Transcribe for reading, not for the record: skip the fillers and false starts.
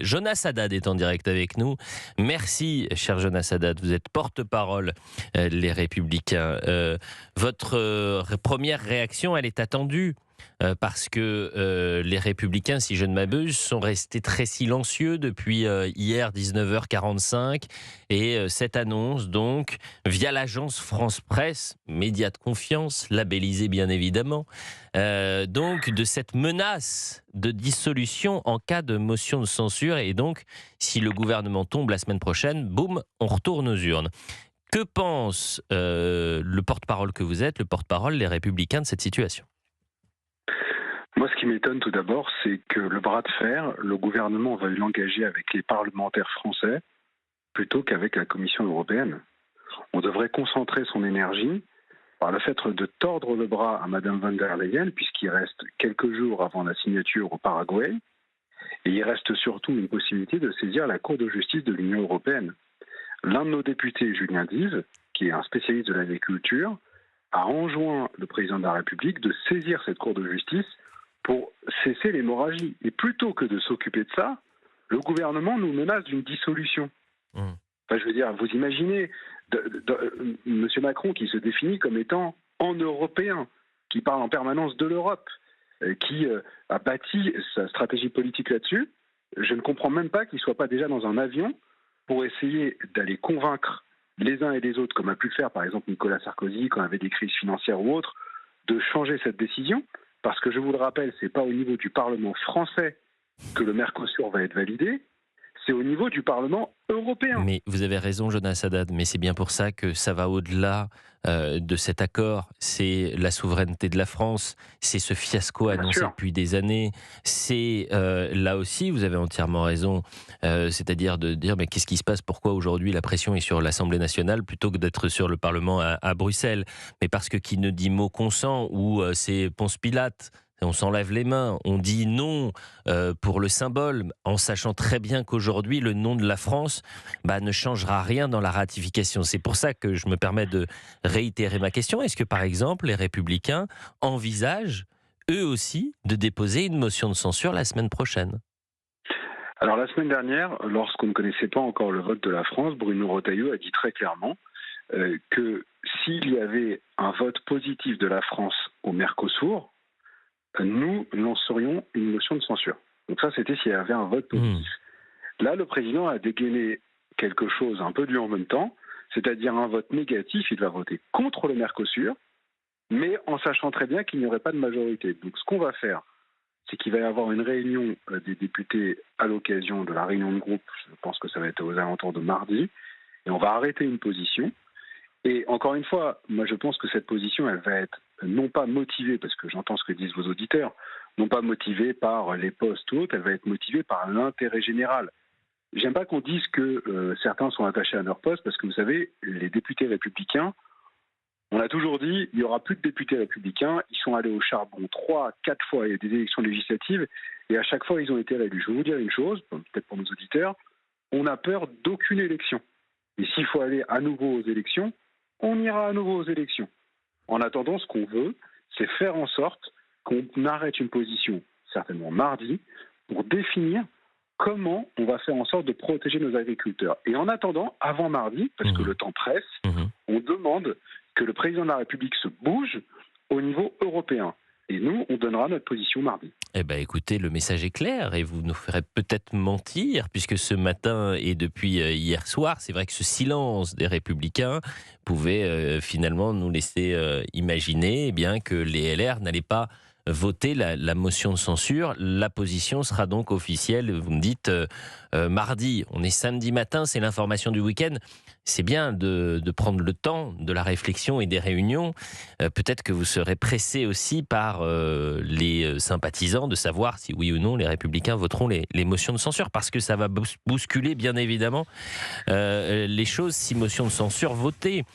Jonas Haddad est en direct avec nous. Merci, cher Jonas Haddad. Vous êtes porte-parole Les Républicains. Votre première réaction, elle est attendue. Parce que les Républicains, si je ne m'abuse, sont restés très silencieux depuis hier 19h45 et cette annonce donc via l'agence France Presse, média de confiance, labellisé bien évidemment, donc de cette menace de dissolution en cas de motion de censure et donc si le gouvernement tombe la semaine prochaine, boum, on retourne aux urnes. Que pense le porte-parole que vous êtes, le porte-parole Les Républicains de cette situation ? Moi, ce qui m'étonne tout d'abord, c'est que le bras de fer, le gouvernement va l'engager avec les parlementaires français plutôt qu'avec la Commission européenne. On devrait concentrer son énergie par le fait de tordre le bras à Mme von der Leyen, puisqu'il reste quelques jours avant la signature au Paraguay, et il reste surtout une possibilité de saisir la Cour de justice de l'Union européenne. L'un de nos députés, Julien Dive, qui est un spécialiste de l'agriculture, a enjoint le président de la République de saisir cette Cour de justice pour cesser l'hémorragie. Et plutôt que de s'occuper de ça, le gouvernement nous menace d'une dissolution. Enfin, je veux dire, vous imaginez M. Macron qui se définit comme étant en-européen, qui parle en permanence de l'Europe, qui a bâti sa stratégie politique là-dessus. Je ne comprends même pas qu'il ne soit pas déjà dans un avion pour essayer d'aller convaincre les uns et les autres, comme a pu le faire par exemple Nicolas Sarkozy quand il y avait des crises financières ou autres, de changer cette décision. Parce que je vous le rappelle, ce n'est pas au niveau du Parlement français que le Mercosur va être validé, c'est au niveau du Parlement européen. Mais vous avez raison, Jonas Haddad, mais c'est bien pour ça que ça va au-delà de cet accord. C'est la souveraineté de la France, c'est ce fiasco annoncé depuis des années. C'est là aussi, vous avez entièrement raison, c'est-à-dire de dire mais qu'est-ce qui se passe, pourquoi aujourd'hui la pression est sur l'Assemblée nationale plutôt que d'être sur le Parlement à Bruxelles. Mais parce que qui ne dit mot consent ou c'est Ponce Pilate. On s'en lave les mains, on dit non pour le symbole, en sachant très bien qu'aujourd'hui, le nom de la France ne changera rien dans la ratification. C'est pour ça que je me permets de réitérer ma question. Est-ce que, par exemple, les Républicains envisagent, eux aussi, de déposer une motion de censure la semaine prochaine ? Alors, la semaine dernière, lorsqu'on ne connaissait pas encore le vote de la France, Bruno Retailleau a dit très clairement que s'il y avait un vote positif de la France au Mercosur, nous lancerions une motion de censure. Donc ça, c'était s'il y avait un vote positif. Là, le président a dégainé quelque chose un peu du en même temps, c'est-à-dire un vote négatif. Il va voter contre le Mercosur, mais en sachant très bien qu'il n'y aurait pas de majorité. Donc ce qu'on va faire, c'est qu'il va y avoir une réunion des députés à l'occasion de la réunion de groupe. Je pense que ça va être aux alentours de mardi, et on va arrêter une position. Et encore une fois, moi je pense que cette position, elle va être non pas motivée, parce que j'entends ce que disent vos auditeurs, non pas motivée par les postes ou autres, elle va être motivée par l'intérêt général. J'aime pas qu'on dise que certains sont attachés à leur poste, parce que vous savez, les députés républicains, on a toujours dit, il n'y aura plus de députés républicains, ils sont allés au charbon 3, 4 fois, il y a des élections législatives, et à chaque fois ils ont été réélus. Je vais vous dire une chose, peut-être pour nos auditeurs, on a peur d'aucune élection. Et s'il faut aller à nouveau aux élections, on ira à nouveau aux élections. En attendant, ce qu'on veut, c'est faire en sorte qu'on arrête une position, certainement mardi, pour définir comment on va faire en sorte de protéger nos agriculteurs. Et en attendant, avant mardi, parce que le temps presse, on demande que le président de la République se bouge au niveau européen. Et nous, on donnera notre position mardi. Eh bien, écoutez, le message est clair et vous nous ferez peut-être mentir, puisque ce matin et depuis hier soir, c'est vrai que ce silence des Républicains pouvait finalement nous laisser imaginer bien que les LR n'allaient pas voter la motion de censure. La position sera donc officielle, vous me dites, mardi. On est samedi matin, c'est l'information du week-end. C'est bien de prendre le temps de la réflexion et des réunions. Peut-être que vous serez pressé aussi par les sympathisants de savoir si oui ou non les Républicains voteront les motions de censure, parce que ça va bousculer bien évidemment les choses si motion de censure votée.